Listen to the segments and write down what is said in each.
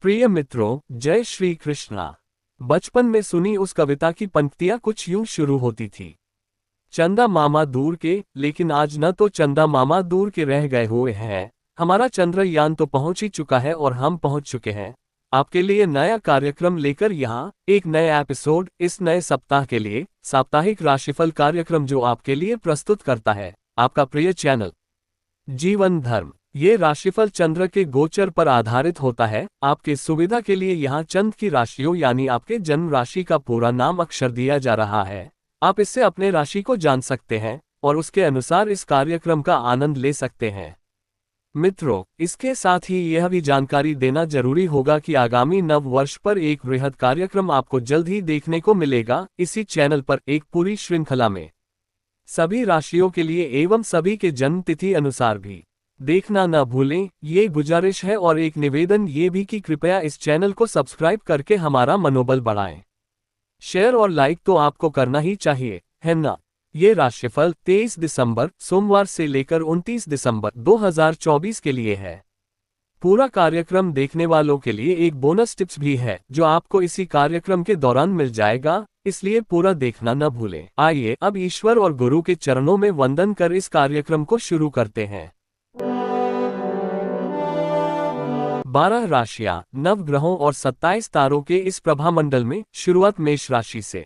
प्रिय मित्रों, जय श्री कृष्णा। बचपन में सुनी उस कविता की पंक्तियां कुछ यूं शुरू होती थी। चंदा मामा दूर के, लेकिन आज न तो चंदा मामा दूर के रह गए हुए हैं, हमारा चंद्रयान तो पहुंच ही चुका है और हम पहुंच चुके हैं। आपके लिए नया कार्यक्रम लेकर यहाँ एक नए एपिसोड, इस नए सप्ताह के लिए साप्ताहिक राशिफल कार्यक्रम जो आपके लिए प्रस्तुत करता है आपका प्रिय चैनल जीवन धर्म। ये राशिफल चंद्र के गोचर पर आधारित होता है। आपके सुविधा के लिए यहाँ चंद्र की राशियों यानी आपके जन्म राशि का पूरा नाम अक्षर दिया जा रहा है। आप इससे अपने राशि को जान सकते हैं और उसके अनुसार इस कार्यक्रम का आनंद ले सकते हैं। मित्रों, इसके साथ ही यह भी जानकारी देना जरूरी होगा कि आगामी नव वर्ष पर एक वृहद कार्यक्रम आपको जल्द ही देखने को मिलेगा इसी चैनल पर, एक पूरी श्रृंखला में सभी राशियों के लिए एवं सभी के जन्म तिथि अनुसार भी देखना न भूलें। ये गुजारिश है और एक निवेदन ये भी कि कृपया इस चैनल को सब्सक्राइब करके हमारा मनोबल बढ़ाएं। शेयर और लाइक तो आपको करना ही चाहिए, है ना। ये राशिफल 23 दिसंबर सोमवार से लेकर 29 दिसंबर 2024 के लिए है। पूरा कार्यक्रम देखने वालों के लिए एक बोनस टिप्स भी है जो आपको इसी कार्यक्रम के दौरान मिल जाएगा, इसलिए पूरा देखना न भूलें। आइए अब ईश्वर और गुरु के चरणों में वंदन कर इस कार्यक्रम को शुरू करते हैं। 12 राशियां, नवग्रहों और 27 तारों के इस प्रभामंडल में शुरुआत मेष राशि से।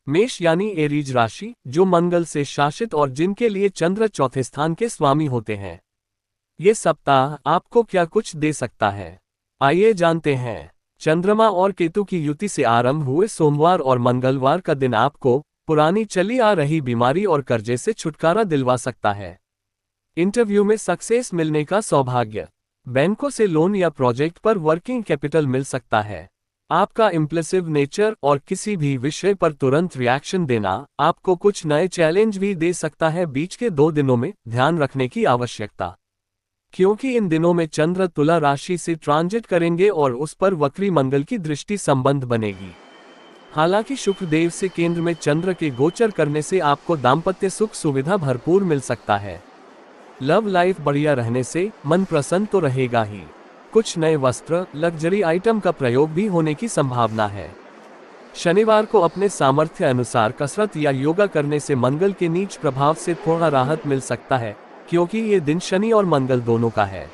मेष यानी एरीज राशि, जो मंगल से शासित और जिनके लिए चंद्र चौथे स्थान के स्वामी होते हैं। ये सप्ताह आपको क्या कुछ दे सकता है, आइए जानते हैं। चंद्रमा और केतु की युति से आरंभ हुए सोमवार और मंगलवार का दिन आपको पुरानी चली आ रही बीमारी और कर्जे से छुटकारा दिलवा सकता है। इंटरव्यू में सक्सेस मिलने का सौभाग्य, बैंकों से लोन या प्रोजेक्ट पर वर्किंग कैपिटल मिल सकता है। आपका इम्पल्सिव नेचर और किसी भी विषय पर तुरंत रिएक्शन देना आपको कुछ नए चैलेंज भी दे सकता है। बीच के 2 दिनों में ध्यान रखने की आवश्यकता, क्योंकि इन दिनों में चंद्र तुला राशि से ट्रांजिट करेंगे और उस पर वक्री मंगल की दृष्टि संबंध बनेगी। हालांकि शुक्रदेव से केंद्र में चंद्र के गोचर करने से आपको दाम्पत्य सुख सुविधा भरपूर मिल सकता है। लव लाइफ बढ़िया रहने से मन प्रसन्न तो रहेगा ही। कुछ नए वस्त्र, लग्जरी आइटम का प्रयोग भी होने की संभावना है। शनिवार को अपने सामर्थ्य अनुसार कसरत या योगा करने से मंगल के नीच प्रभाव से थोड़ा राहत मिल सकता है, क्योंकि ये दिन शनि और मंगल दोनों का है।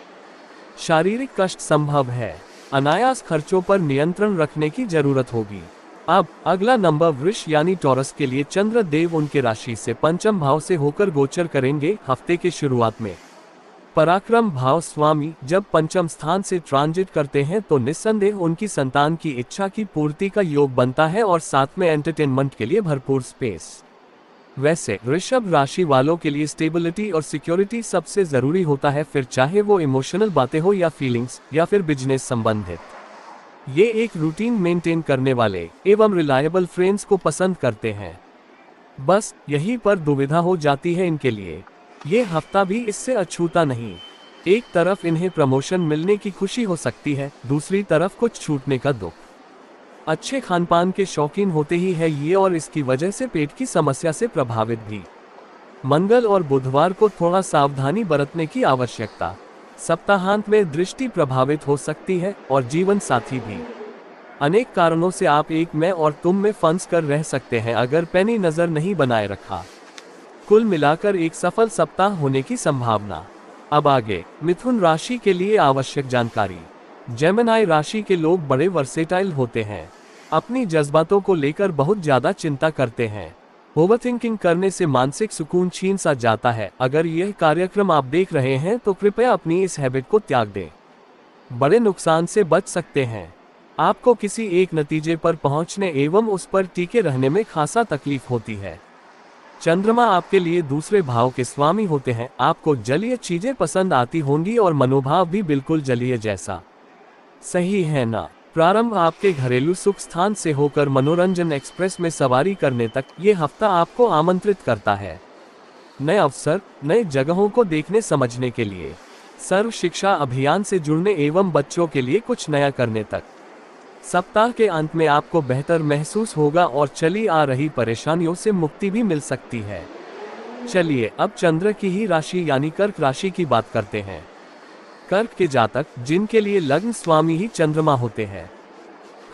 शारीरिक कष्ट संभव है, अनायास खर्चों पर नियंत्रण रखने की जरूरत होगी। अब अगला नंबर वृष यानी टॉरस के लिए चंद्र देव उनके राशि से पंचम भाव से होकर गोचर करेंगे। हफ्ते के शुरुआत में पराक्रम भाव स्वामी जब पंचम स्थान से ट्रांजिट करते हैं तो निस्संदेह उनकी संतान की इच्छा की पूर्ति का योग बनता है और साथ में एंटरटेनमेंट के लिए भरपूर स्पेस। वैसे वृषभ राशि वालों के लिए स्टेबिलिटी और सिक्योरिटी सबसे जरूरी होता है, फिर चाहे वो इमोशनल बातें हो या फीलिंग्स या फिर बिजनेस संबंधित। ये एक रूटीन मेंटेन करने वाले एवं रिलायबल फ्रेंड्स को पसंद करते हैं। बस यहीं पर दुविधा हो जाती है इनके लिए। ये हफ्ता भी इससे अछूता नहीं। एक तरफ इन्हें प्रमोशन मिलने की खुशी हो सकती है, दूसरी तरफ कुछ छूटने का दुख। अच्छे खानपान के शौकीन होते ही है ये और इसकी वजह से पेट की समस्या से प्रभावित भी। मंगल और बुधवार को थोड़ा सावधानी बरतने की आवश्यकता। सप्ताहांत में दृष्टि प्रभावित हो सकती है और जीवन साथी भी। अनेक कारणों से आप एक मैं और तुम में फंस कर रह सकते हैं अगर पैनी नजर नहीं बनाए रखा। कुल मिलाकर एक सफल सप्ताह होने की संभावना। अब आगे मिथुन राशि के लिए आवश्यक जानकारी। जेमिनी राशि के लोग बड़े वर्सेटाइल होते हैं, अपनी जज्बातों को लेकर बहुत ज्यादा चिंता करते हैं। ओवरथिंकिंग करने से मानसिक सुकून छीन सा जाता है। अगर यह कार्यक्रम आप देख रहे हैं तो कृपया अपनी इस हैबिट को त्याग दें, बड़े नुकसान से बच सकते हैं। आपको किसी एक नतीजे पर पहुंचने एवं उस पर टिके रहने में खासा तकलीफ होती है। चंद्रमा आपके लिए दूसरे भाव के स्वामी होते हैं। आपको जलीय चीजें पसंद आती होंगी और मनोभाव भी बिल्कुल जलीय जैसा, सही है ना। प्रारंभ आपके घरेलू सुख स्थान से होकर मनोरंजन एक्सप्रेस में सवारी करने तक ये हफ्ता आपको आमंत्रित करता है नए अवसर, नए जगहों को देखने समझने के लिए, सर्व शिक्षा अभियान से जुड़ने एवं बच्चों के लिए कुछ नया करने तक। सप्ताह के अंत में आपको बेहतर महसूस होगा और चली आ रही परेशानियों से मुक्ति भी मिल सकती है। चलिए अब चंद्र की ही राशि यानी कर्क राशि की बात करते हैं। कर्क के जातक, जिनके लिए लग्न स्वामी ही चंद्रमा होते हैं,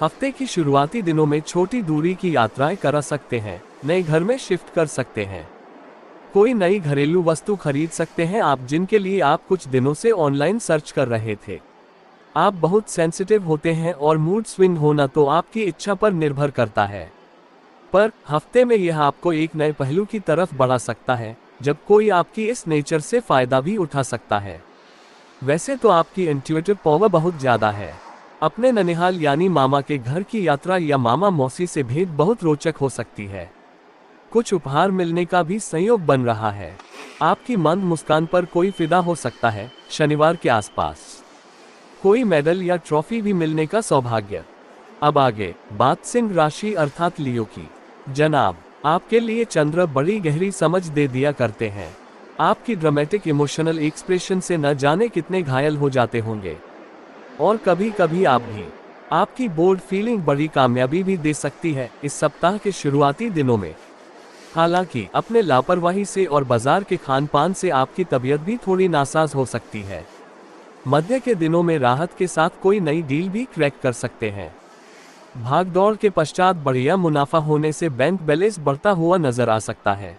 हफ्ते की शुरुआती दिनों में छोटी दूरी की यात्राएं कर सकते हैं, नए घर में शिफ्ट कर सकते हैं, कोई नई घरेलू वस्तु खरीद सकते हैं आप, जिनके लिए आप कुछ दिनों से ऑनलाइन सर्च कर रहे थे। आप बहुत सेंसिटिव होते हैं और मूड स्विंग होना तो आपकी इच्छा पर निर्भर करता है, पर हफ्ते में यह आपको एक नए पहलू की तरफ बढ़ा सकता है, जब कोई आपकी इस नेचर से फायदा भी उठा सकता है। वैसे तो आपकी इंट्यूटिव पावर बहुत ज़्यादा है। अपने ननिहाल यानी मामा के घर की यात्रा या मामा मौसी से भेंट बहुत रोचक हो सकती है। कुछ उपहार मिलने का भी संयोग बन रहा है। आपकी मंद मुस्कान पर कोई फिदा हो सकता है। शनिवार के आसपास कोई मेडल या ट्रॉफी भी मिलने का सौभाग्य। अब आगे बात सिंह राशि अर्थात लियो की। जनाब, आपके लिए चंद्र बड़ी गहरी समझ दे दिया करते हैं। आपकी ड्रामेटिक इमोशनल एक्सप्रेशन से न जाने कितने घायल हो जाते होंगे, और कभी कभी आप भी। आपकी बोल्ड फीलिंग बड़ी कामयाबी भी दे सकती है इस सप्ताह के शुरुआती दिनों में। हालांकि अपने लापरवाही से और बाजार के खान पान से आपकी तबीयत भी थोड़ी नासाज हो सकती है। मध्य के दिनों में राहत के साथ कोई नई डील भी क्रैक कर सकते हैं। भागदौड़ के पश्चात बढ़िया मुनाफा होने से बैंक बैलेंस बढ़ता हुआ नजर आ सकता है।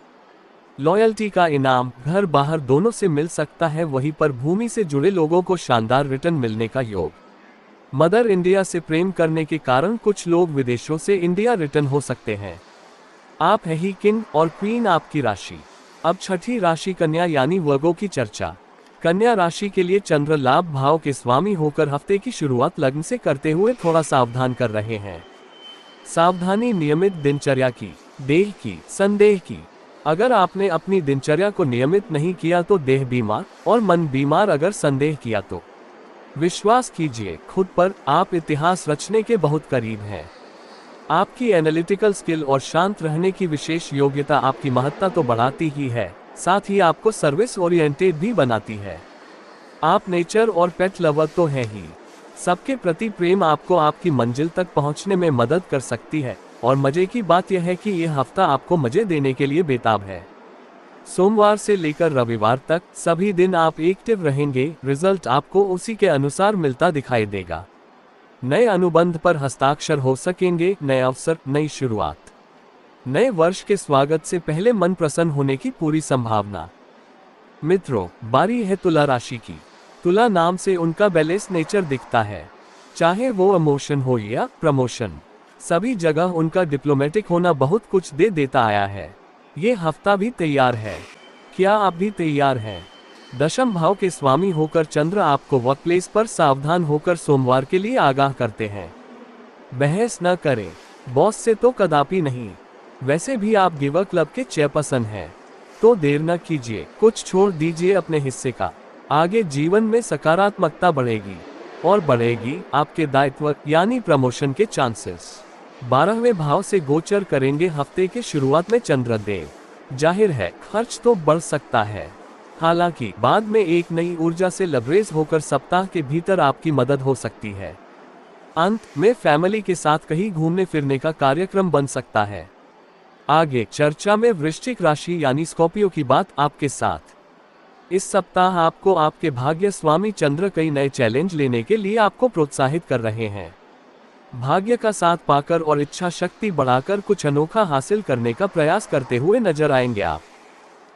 लॉयल्टी का इनाम घर बाहर दोनों से मिल सकता है। वहीं पर भूमि से जुड़े लोगों को शानदार रिटर्न मिलने का योग। मदर इंडिया से प्रेम करने के कारण कुछ लोग विदेशों से इंडिया रिटर्न हो सकते हैं। आप है ही किंग और क्वीन आपकी राशि। अब छठी राशि कन्या यानी वर्गो की चर्चा। कन्या राशि के लिए चंद्र लाभ भाव के स्वामी होकर हफ्ते की शुरुआत लग्न से करते हुए थोड़ा सावधान कर रहे हैं। सावधानी नियमित दिनचर्या की, देह की, संदेह की। अगर आपने अपनी दिनचर्या को नियमित नहीं किया तो देह बीमार और मन बीमार। अगर संदेह किया तो विश्वास कीजिए खुद पर, आप इतिहास रचने के बहुत करीब हैं। आपकी एनालिटिकल स्किल और शांत रहने की विशेष योग्यता आपकी महत्ता तो बढ़ाती ही है, साथ ही आपको सर्विस ओरिएंटेड भी बनाती है। आप नेचर और पेट लवर तो हैं ही। सबके प्रति प्रेम आपको आपकी मंजिल तक पहुंचने में मदद कर सकती है, और मजे की बात यह है कि यह हफ्ता आपको मजे देने के लिए बेताब है। सोमवार से लेकर रविवार तक सभी दिन आप एक्टिव रहेंगे। रिजल्ट आपको उसी के अनुसार मिलता दिखाई देगा। नए अनुबंध पर हस्ताक्षर हो सकेंगे। नए अवसर, नई शुरुआत। नए वर्ष के स्वागत से पहले मन प्रसन्न होने की पूरी संभावना। मित्रों, बारी है तुला राशि की। तुला नाम से उनका बैलेंस नेचर दिखता है। चाहे वो इमोशन हो या प्रमोशन, सभी जगह उनका डिप्लोमेटिक होना बहुत कुछ दे देता आया है। ये हफ्ता भी तैयार है। क्या आप भी तैयार हैं? दशम भाव के स्वामी होकर चंद्र आपको वर्क प्लेस पर सावधान होकर सोमवार के लिए आगाह करते हैं। बहस न करें, बॉस से तो कदापि नहीं। वैसे भी आप गिवर क्लब के चेयरपर्सन हैं, तो देर न कीजिए, कुछ छोड़ दीजिए अपने हिस्से का। आगे जीवन में सकारात्मकता बढ़ेगी, और बढ़ेगी आपके दायित्व यानी प्रमोशन के चांसेस। 12वें भाव से गोचर करेंगे हफ्ते के शुरुआत में चंद्रदेव। जाहिर है खर्च तो बढ़ सकता है, हालांकि बाद में एक नई ऊर्जा से लबरेज होकर सप्ताह के भीतर आपकी मदद हो सकती है। अंत में फैमिली के साथ कहीं घूमने फिरने का कार्यक्रम बन सकता है। आगे चर्चा में वृश्चिक राशि यानी स्कॉर्पियो की बात आपके साथ। इस सप्ताह आपको आपके भाग्य स्वामी चंद्र कई नए चैलेंज लेने के लिए आपको प्रोत्साहित कर रहे हैं। भाग्य का साथ पाकर और इच्छा शक्ति बढ़ाकर कुछ अनोखा हासिल करने का प्रयास करते हुए नजर आएंगे आप।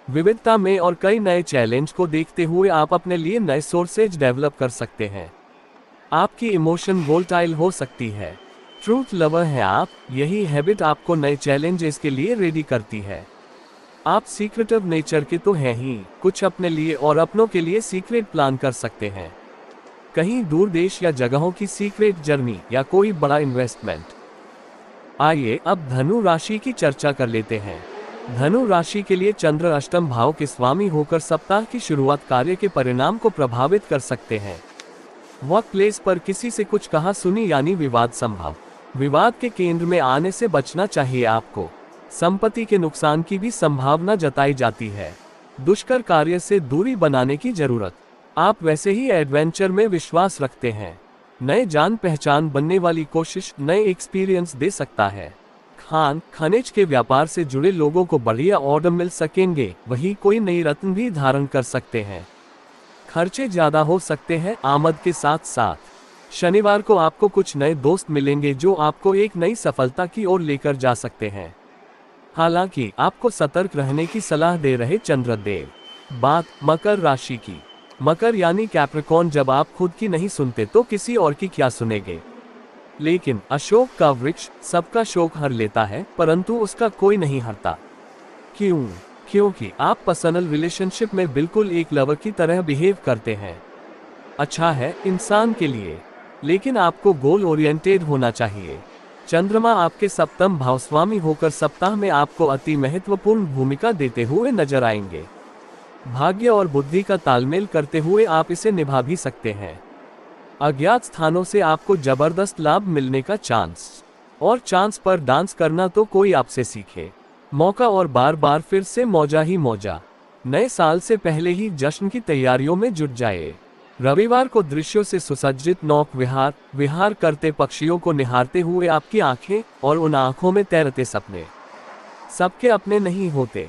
विविधता में और कई नए चैलेंज को देखते हुए आप अपने लिए नए सोर्सेज डेवलप कर सकते हैं। आपकी इमोशन वोल्टाइल हो सकती है। ट्रूथ लवर है आप, यही हैबिट आपको नए चैलेंजेस के लिए रेडी करती है। आप सीक्रेटिव नेचर के तो हैं ही, कुछ अपने लिए और अपनों के लिए सीक्रेट प्लान कर सकते हैं। कहीं दूर देश या जगहों की सीक्रेट जर्नी या कोई बड़ा इन्वेस्टमेंट। आइए अब धनु राशि की चर्चा कर लेते हैं। धनु राशि के लिए चंद्र अष्टम भाव के स्वामी होकर सप्ताह की शुरुआत कार्य के परिणाम को प्रभावित कर सकते हैं। वर्क प्लेस पर किसी से कुछ कहा सुनी यानी विवाद संभव। विवाद के केंद्र में आने से बचना चाहिए आपको। संपत्ति के नुकसान की भी संभावना जताई जाती है। दुष्कर कार्य से दूरी बनाने की जरूरत। आप वैसे ही एडवेंचर में विश्वास रखते हैं। नए जान पहचान बनने वाली कोशिश नए एक्सपीरियंस दे सकता है। खनिज के व्यापार से जुड़े लोगों को बढ़िया ऑर्डर मिल सकेंगे, वही कोई नई रत्न भी धारण कर सकते हैं। खर्चे ज्यादा हो सकते हैं। आमद के साथ साथ शनिवार को आपको कुछ नए दोस्त मिलेंगे जो आपको एक नई सफलता की ओर लेकर जा सकते हैं। हालांकि आपको सतर्क रहने की सलाह दे रहे चंद्रदेव। बात मकर राशि की। मकर यानी कैप्रिकॉर्न, जब आप खुद की नहीं सुनते तो किसी और की क्या सुनेंगे। लेकिन अशोक का वृक्ष सबका शोक हर लेता है, परंतु उसका कोई नहीं हरता। क्यों? क्योंकि आप पर्सनल रिलेशनशिप में बिल्कुल एक लवर की तरह बिहेव करते हैं। अच्छा है इंसान के लिए, लेकिन आपको गोल ओरिएंटेड होना चाहिए। चंद्रमा आपके सप्तम भावस्वामी होकर सप्ताह में आपको अति महत्वपूर्ण भूमिका देते हुए नजर आएंगे। भाग्य और बुद्धि का तालमेल करते हुए आप इसे निभा भी सकते हैं। अज्ञात स्थानों से आपको जबरदस्त लाभ मिलने का चांस, और चांस पर डांस करना तो कोई आपसे सीखे। मौका और बार बार फिर से मौजा ही मौजा। नए साल से पहले ही जश्न की तैयारियों में जुट जाए। रविवार को दृश्यों से सुसज्जित नौक विहार करते पक्षियों को निहारते हुए आपकी आंखें और उन आंखों में तैरते सपने सबके अपने नहीं होते।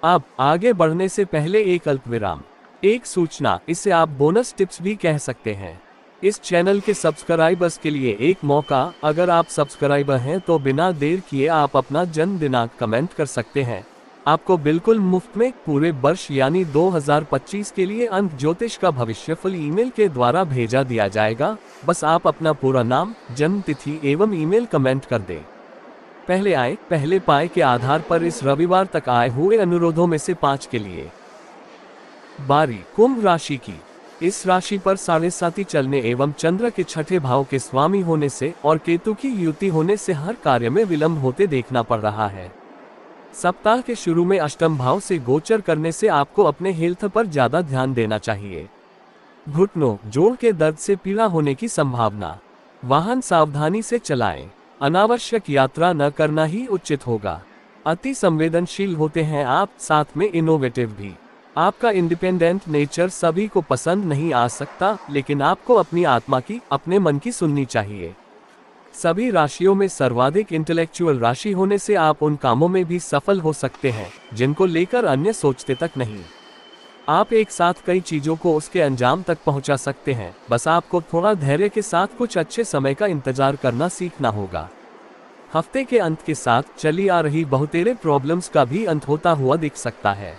अब आगे बढ़ने से पहले एक अल्पविराम, एक सूचना, इसे आप बोनस टिप्स भी कह सकते हैं। इस चैनल के सब्सक्राइबर्स के लिए एक मौका। अगर आप सब्सक्राइबर हैं तो बिना देर किए आप अपना जन्म दिनांक कमेंट कर सकते हैं। आपको बिल्कुल मुफ्त में पूरे वर्ष यानी 2025 के लिए अंक ज्योतिष का भविष्यफल ईमेल के द्वारा भेजा दिया जाएगा। बस आप अपना पूरा नाम, जन्म तिथि एवं ईमेल कमेंट कर दें। पहले आए पहले पाए के आधार पर इस रविवार तक आए हुए अनुरोधों में से 5 के लिए बारी कुंभ राशि की। इस राशि पर 7.5 चलने एवं चंद्र के छठे भाव के स्वामी होने से और केतु की युति होने से हर कार्य में विलंब होते देखना पड़ रहा है। सप्ताह के शुरू में अष्टम भाव से गोचर करने से आपको अपने हेल्थ पर ज्यादा ध्यान देना चाहिए। घुटनों, जोड़ के दर्द से पीड़ा होने की संभावना। वाहन सावधानी से चलाएं। अनावश्यक यात्रा न करना ही उचित होगा। अति संवेदनशील होते हैं आप, साथ में इनोवेटिव भी। आपका इंडिपेंडेंट नेचर सभी को पसंद नहीं आ सकता, लेकिन आपको अपनी आत्मा की, अपने मन की सुननी चाहिए। सभी राशियों में सर्वाधिक इंटेलेक्चुअल राशि होने से आप उन कामों में भी सफल हो सकते हैं जिनको लेकर अन्य सोचते तक नहीं। आप एक साथ कई चीजों को उसके अंजाम तक पहुंचा सकते हैं। बस आपको थोड़ा धैर्य के साथ कुछ अच्छे समय का इंतजार करना सीखना होगा। हफ्ते के अंत के साथ चली आ रही बहुतेरे प्रॉब्लम्स का भी अंत होता हुआ दिख सकता है।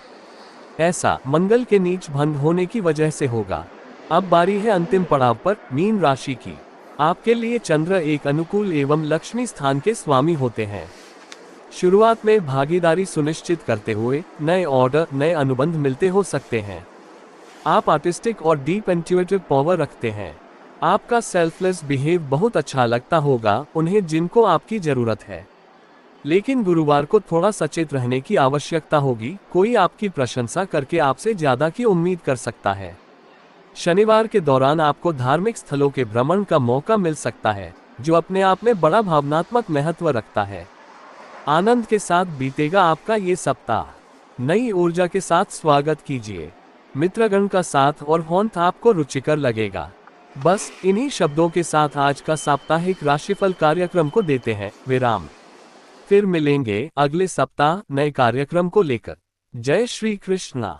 ऐसा मंगल के नीच भंग होने की वजह से होगा। अब बारी है अंतिम पड़ाव पर, मीन राशि की। आपके लिए चंद्र एक अनुकूल एवं लक्ष्मी स्थान के स्वामी होते हैं। शुरुआत में भागीदारी सुनिश्चित करते हुए नए ऑर्डर, नए अनुबंध मिलते हो सकते हैं। आप आर्टिस्टिक और डीप इंट्यूटिव पावर रखते हैं। आपका सेल्फलेस बिहेव बहुत अच्छा लगता होगा उन्हें जिनको आपकी जरूरत है। लेकिन गुरुवार को थोड़ा सचेत रहने की आवश्यकता होगी। कोई आपकी प्रशंसा करके आपसे ज्यादा की उम्मीद कर सकता है। शनिवार के दौरान आपको धार्मिक स्थलों के भ्रमण का मौका मिल सकता है, जो अपने आप में बड़ा भावनात्मक महत्व रखता है। आनंद के साथ बीतेगा आपका ये सप्ताह। नई ऊर्जा के साथ स्वागत कीजिए। मित्रगण का साथ और होंठ आपको रुचिकर लगेगा। बस इन्हीं शब्दों के साथ आज का साप्ताहिक राशिफल कार्यक्रम को देते हैं विराम। फिर मिलेंगे अगले सप्ताह नए कार्यक्रम को लेकर। जय श्री कृष्णा।